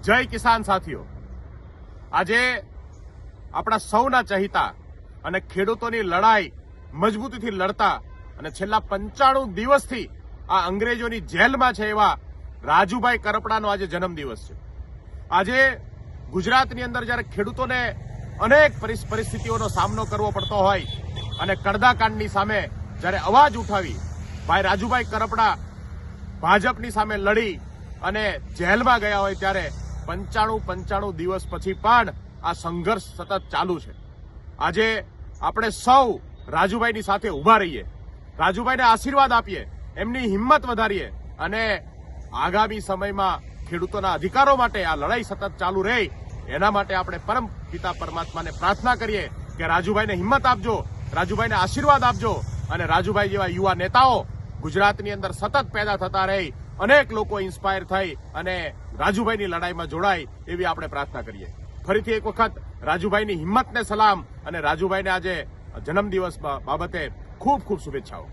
જય કિસાન સાથીઓ, આજે આપણા સૌના ચહિતા અને ખેડૂતોની લડાઈ મજબૂતીથી લડતા અને છેલ્લા 95 દિવસથી આ અંગ્રેજોની જેલમાં છે એવા રાજુભાઈ કરપડાનો આજે જન્મદિવસ છે. આજે ગુજરાતની અંદર જ્યારે ખેડૂતોને અનેક પરિસ્થિતિઓનો સામનો કરવો પડતો હોય અને કડદાકાંડની સામે જ્યારે અવાજ ઉઠાવી ભાઈ રાજુભાઈ કરપડા ભાજપની સામે લડી અને જેલમાં ગયા હોય ત્યારે 95 દિવસ પછી પણ આ સંઘર્ષ સતત ચાલુ છે. આજે આપણે સૌ રાજુભાઈની સાથે ઉભા રહીએ, રાજુભાઈને આશીર્વાદ આપીએ, એમની હિંમત વધારીએ અને આગામી સમયમાં ખેડૂતોના અધિકારો માટે આ લડાઈ સતત ચાલુ રહે એના માટે આપણે પરમ પિતા પરમાત્માને પ્રાર્થના કરીએ કે રાજુભાઈને હિંમત આપજો, રાજુભાઈને આશીર્વાદ આપજો અને રાજુભાઈ જેવા યુવા નેતાઓ ગુજરાતની અંદર સતત પેદા થતા રહે, અનેક લોકો ઇન્સ્પાયર થઈ અને રાજુભાઈની લડાઈમાં જોડાય એવી આપણે પ્રાર્થના કરીએ. ફરીથી એક વખત રાજુભાઈની હિંમતને સલામ અને રાજુભાઈને આજે જન્મદિવસ બાબતે ખૂબ ખૂબ શુભેચ્છાઓ.